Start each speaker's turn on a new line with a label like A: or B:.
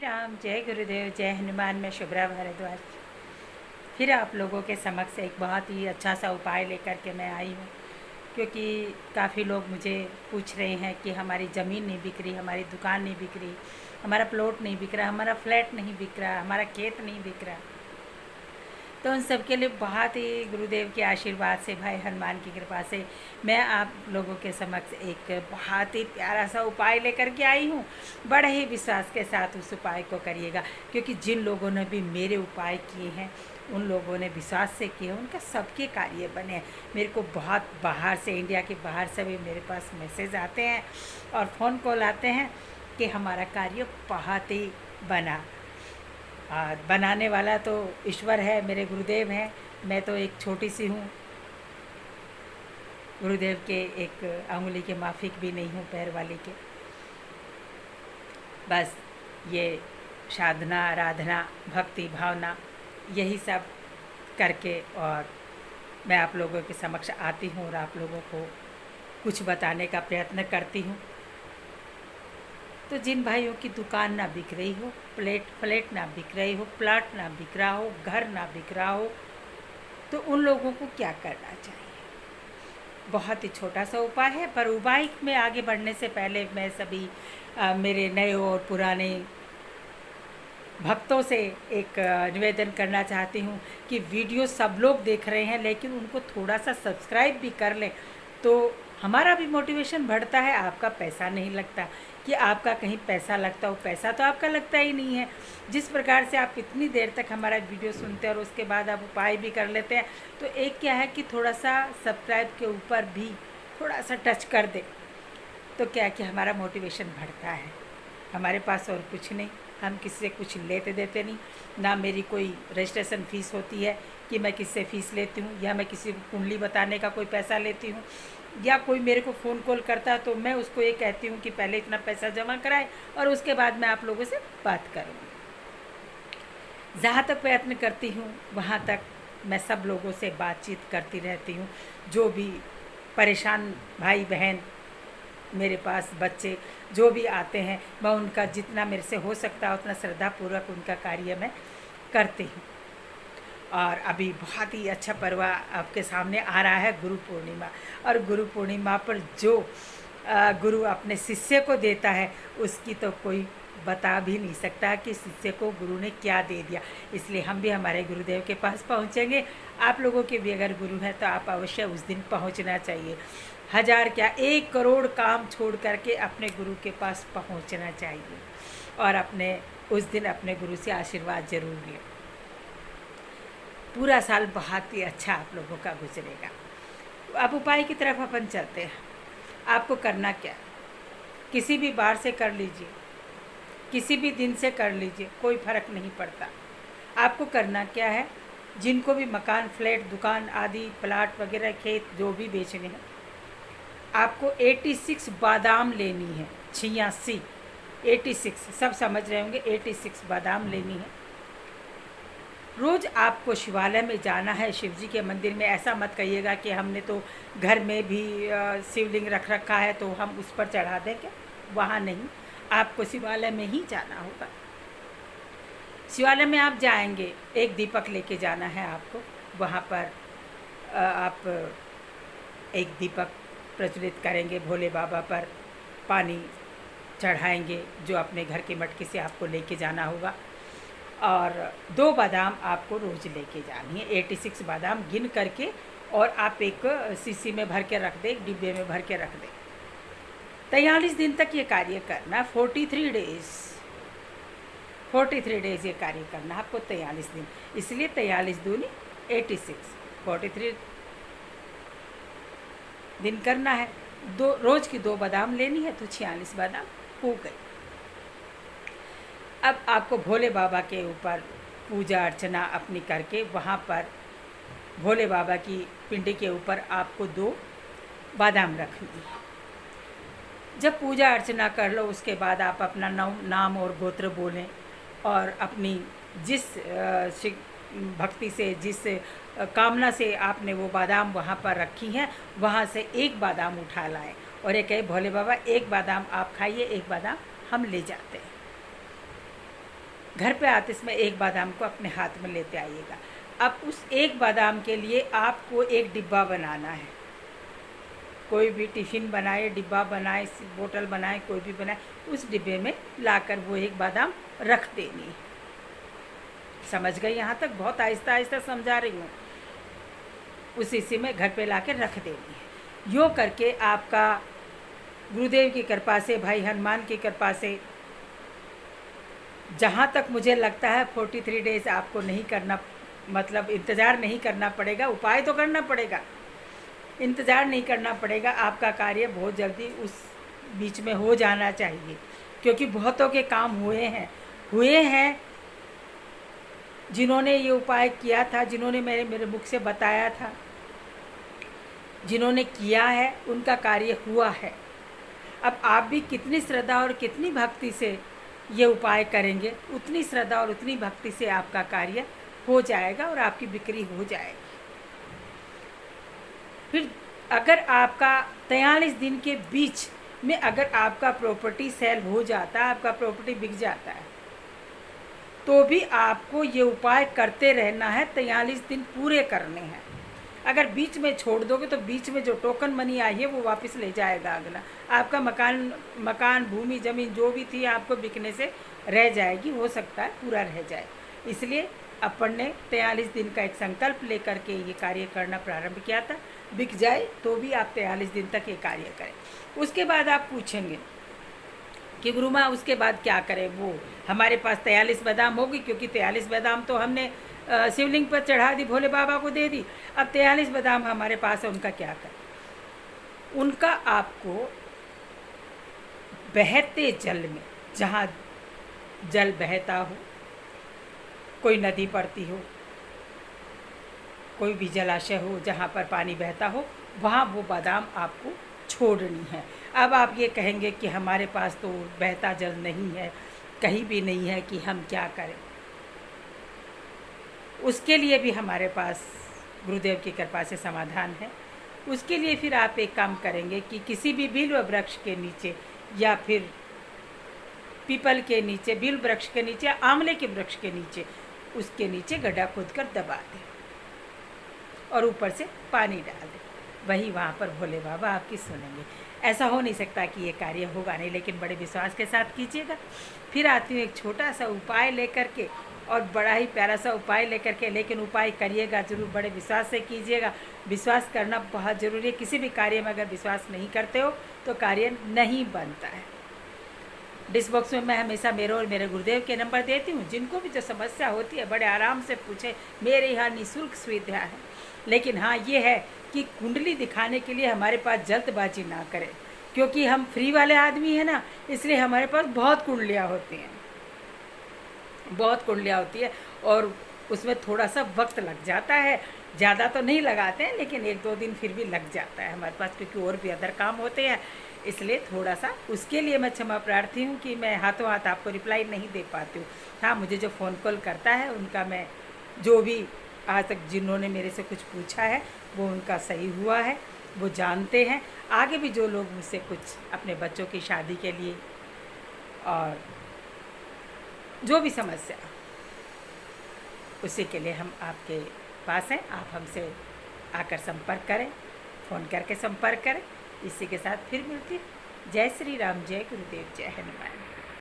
A: राम, जय गुरुदेव, जय हनुमान। मैं शुभ्रा भारद्वाज फिर आप लोगों के समक्ष एक बहुत ही अच्छा सा उपाय लेकर के मैं आई हूँ, क्योंकि काफ़ी लोग मुझे पूछ रहे हैं कि हमारी ज़मीन नहीं बिक रही, हमारी दुकान नहीं बिक रही, हमारा प्लॉट नहीं बिक रहा, हमारा फ्लैट नहीं बिक रहा, हमारा खेत नहीं बिक रहा। तो उन सब के लिए बहुत ही गुरुदेव के आशीर्वाद से, भाई हनुमान की कृपा से मैं आप लोगों के समक्ष एक बहुत ही प्यारा सा उपाय लेकर के आई हूँ। बड़े ही विश्वास के साथ उस उपाय को करिएगा, क्योंकि जिन लोगों ने भी मेरे उपाय किए हैं उन लोगों ने विश्वास से किए, उनका सबके कार्य बने हैं। मेरे को बहुत बाहर से, इंडिया के बाहर से भी मेरे पास मैसेज आते हैं और फ़ोन कॉल आते हैं कि हमारा कार्य बहुत ही बना। बनाने वाला तो ईश्वर है, मेरे गुरुदेव हैं। मैं तो एक छोटी सी हूँ, गुरुदेव के एक अंगुली के माफिक भी नहीं हूँ, पैर वाली के। बस ये साधना, आराधना, भक्ति भावना, यही सब करके और मैं आप लोगों के समक्ष आती हूँ और आप लोगों को कुछ बताने का प्रयत्न करती हूँ। तो जिन भाइयों की दुकान ना बिक रही हो, फ्लैट ना बिक रही हो, प्लाट ना बिक रहा हो, घर ना बिक रहा हो, तो उन लोगों को क्या करना चाहिए? बहुत ही छोटा सा उपाय है, पर उपाय में आगे बढ़ने से पहले मैं सभी मेरे नए और पुराने भक्तों से एक निवेदन करना चाहती हूँ कि वीडियो सब लोग देख रहे हैं, लेकिन उनको थोड़ा सा सब्सक्राइब भी कर लें तो हमारा भी मोटिवेशन बढ़ता है। आपका पैसा नहीं लगता कि आपका कहीं पैसा लगता हो, पैसा तो आपका लगता ही नहीं है। जिस प्रकार से आप इतनी देर तक हमारा वीडियो सुनते हैं और उसके बाद आप उपाय भी कर लेते हैं, तो एक क्या है कि थोड़ा सा सब्सक्राइब के ऊपर भी थोड़ा सा टच कर दे तो क्या कि हमारा मोटिवेशन बढ़ता है। हमारे पास और कुछ नहीं, हम किसी से कुछ लेते देते नहीं, ना मेरी कोई रजिस्ट्रेशन फ़ीस होती है कि मैं किससे फ़ीस लेती हूँ, या मैं किसी को कुंडली बताने का कोई पैसा लेती हूँ, या कोई मेरे को फ़ोन कॉल करता है तो मैं उसको ये कहती हूँ कि पहले इतना पैसा जमा कराए और उसके बाद मैं आप लोगों से बात करूँगी। जहाँ तक प्रयत्न करती हूँ वहाँ तक मैं सब लोगों से बातचीत करती रहती हूँ। जो भी परेशान भाई बहन, मेरे पास बच्चे जो भी आते हैं, मैं उनका जितना मेरे से हो सकता है उतना श्रद्धापूर्वक उनका कार्य मैं करती हूँ। और अभी बहुत ही अच्छा पर्व आपके सामने आ रहा है, गुरु पूर्णिमा। और गुरु पूर्णिमा पर जो गुरु अपने शिष्य को देता है उसकी तो कोई बता भी नहीं सकता कि शिष्य को गुरु ने क्या दे दिया। इसलिए हम भी हमारे गुरुदेव के पास पहुँचेंगे। आप लोगों के भी अगर गुरु हैं तो आप अवश्य उस दिन पहुँचना चाहिए। 1000 क्या 1 करोड़ काम छोड़ करके अपने गुरु के पास पहुँचना चाहिए और अपने उस दिन अपने गुरु से आशीर्वाद जरूर लें। पूरा साल बहुत ही अच्छा आप लोगों का गुजरेगा। अब उपाय की तरफ अपन चलते हैं। आपको करना क्या है? किसी भी बार से कर लीजिए, किसी भी दिन से कर लीजिए, कोई फ़र्क नहीं पड़ता। आपको करना क्या है? जिनको भी मकान, फ्लैट, दुकान आदि, प्लाट वगैरह, खेत जो भी बेचने हैं, आपको 86 बादाम लेनी है। 86, 86 सब समझ रहे होंगे, 86 बादाम लेनी है। रोज़ आपको शिवालय में जाना है, शिव जी के मंदिर में। ऐसा मत कहिएगा कि हमने तो घर में भी शिवलिंग रख रखा है तो हम उस पर चढ़ा दें क्या। वहाँ नहीं, आपको शिवालय में ही जाना होगा। शिवालय में आप जाएंगे, एक दीपक लेके जाना है आपको। वहाँ पर आप एक दीपक प्रज्वलित करेंगे, भोले बाबा पर पानी चढ़ाएंगे जो अपने घर के मटके से आपको लेके जाना होगा। और 2 बादाम आपको रोज़ लेके जानी है, 86 बादाम गिन करके, और आप एक शीशी में भर के रख दें, एक डिब्बे में भर के रख दें। 43 दिन तक ये कार्य करना, 43 डेज़ ये कार्य करना आपको, 43 दिन। इसलिए 43 दूनी 86, 43 दिन करना है। रोज़ की 2 बादाम लेनी है तो 46 बादाम हो गई। अब आपको भोले बाबा के ऊपर पूजा अर्चना अपनी करके, वहाँ पर भोले बाबा की पिंडी के ऊपर आपको 2 बादाम रखनी है। जब पूजा अर्चना कर लो उसके बाद आप अपना नाम और गोत्र बोलें और अपनी जिस भक्ति से, जिस कामना से आपने वो बादाम वहाँ पर रखी हैं, वहाँ से 1 बादाम उठा लाएं और ये कहे भोले बाबा 1 बादाम आप खाइए, 1 बादाम हम ले जाते हैं। घर पे आते समय एक बादाम को अपने हाथ में लेते आइएगा। अब उस एक बादाम के लिए आपको एक डिब्बा बनाना है। कोई भी टिफ़िन बनाए, डिब्बा बनाए, बोतल बनाए, कोई भी बनाए, उस डिब्बे में लाकर वो एक बादाम रख देनी है। समझ गए? यहाँ तक बहुत आहिस्ता आहिस्ता समझा रही हूँ। उसी से में घर पे लाकर रख देनी है। यूँ करके आपका गुरुदेव की कृपा से, भाई हनुमान की कृपा से, जहाँ तक मुझे लगता है 43 डेज़ आपको नहीं करना, मतलब इंतज़ार नहीं करना पड़ेगा। उपाय तो करना पड़ेगा, इंतज़ार नहीं करना पड़ेगा। आपका कार्य बहुत जल्दी उस बीच में हो जाना चाहिए, क्योंकि बहुतों के काम हुए हैं जिन्होंने ये उपाय किया था, जिन्होंने मेरे मुख से बताया था, जिन्होंने किया है, उनका कार्य हुआ है। अब आप भी कितनी श्रद्धा और कितनी भक्ति से ये उपाय करेंगे, उतनी श्रद्धा और उतनी भक्ति से आपका कार्य हो जाएगा और आपकी बिक्री हो जाएगी। फिर अगर आपका 43 दिन के बीच में अगर आपका प्रॉपर्टी सेल हो जाता है, आपका प्रॉपर्टी बिक जाता है, तो भी आपको ये उपाय करते रहना है। 43 दिन पूरे करने हैं। अगर बीच में छोड़ दोगे तो बीच में जो टोकन मनी आई है वो वापस ले जाएगा अगला। आपका मकान भूमि ज़मीन जो भी थी आपको बिकने से रह जाएगी, हो सकता है पूरा रह जाए। इसलिए अपन ने 43 दिन का एक संकल्प लेकर के ये कार्य करना प्रारंभ किया था। बिक जाए तो भी आप 43 दिन तक ये कार्य करें। उसके बाद आप पूछेंगे कि गुरु माँ उसके बाद क्या करें। वो हमारे पास 43 बादाम होगी, क्योंकि 43 बादाम तो हमने शिवलिंग पर चढ़ा दी, भोले बाबा को दे दी। अब 43 बादाम हमारे पास है, उनका क्या करें। उनका आपको बहते जल में, जहाँ जल बहता हो, कोई नदी पड़ती हो, कोई भी जलाशय हो जहाँ पर पानी बहता हो, वहाँ वो बादाम आपको छोड़नी है। अब आप ये कहेंगे कि हमारे पास तो बहता जल नहीं है, कहीं भी नहीं है, कि हम क्या करें। उसके लिए भी हमारे पास गुरुदेव की कृपा से समाधान है। उसके लिए फिर आप एक काम करेंगे कि किसी भी बिल्व वृक्ष के नीचे या फिर पीपल के नीचे, बिल्व वृक्ष के नीचे, आंवले के वृक्ष के नीचे, उसके नीचे गड्ढा खोदकर दबा दें और ऊपर से पानी डाल दें। वही वहाँ पर भोले बाबा आपकी सुनेंगे। ऐसा हो नहीं सकता कि ये कार्य होगा नहीं, लेकिन बड़े विश्वास के साथ कीजिएगा। फिर आती हूँ एक छोटा सा उपाय लेकर के, और बड़ा ही प्यारा सा उपाय लेकर के, लेकिन उपाय करिएगा ज़रूर, बड़े विश्वास से कीजिएगा। विश्वास करना बहुत ज़रूरी है। किसी भी कार्य में अगर विश्वास नहीं करते हो तो कार्य नहीं बनता है। डिस्क बॉक्स में मैं हमेशा मेरे और मेरे गुरुदेव के नंबर देती हूँ। जिनको भी जो समस्या होती है बड़े आराम से पूछे, मेरे यहाँ निःशुल्क सुविधा है। लेकिन हाँ ये है कि कुंडली दिखाने के लिए हमारे पास जल्दबाजी ना करें, क्योंकि हम फ्री वाले आदमी हैं ना, इसलिए हमारे पास बहुत कुंडलियाँ होती हैं, बहुत कुंडलियाँ होती है, और उसमें थोड़ा सा वक्त लग जाता है। ज़्यादा तो नहीं लगाते हैं, लेकिन 1-2 दिन फिर भी लग जाता है हमारे पास, क्योंकि और भी अदर काम होते हैं। इसलिए थोड़ा सा उसके लिए मैं क्षमा प्रार्थी हूँ कि मैं हाथों हाथ आपको रिप्लाई नहीं दे पाती हूँ। हाँ, मुझे जो फ़ोन कॉल करता है उनका मैं, जो भी आज तक जिन्होंने मेरे से कुछ पूछा है वो उनका सही हुआ है, वो जानते हैं। आगे भी जो लोग मुझसे कुछ अपने बच्चों की शादी के लिए और जो भी समस्या, उसी के लिए हम आपके पास हैं। आप हमसे आकर संपर्क करें, फ़ोन करके संपर्क करें। इसी के साथ फिर मिलती। जय श्री राम, जय गुरुदेव, जय हनुमान।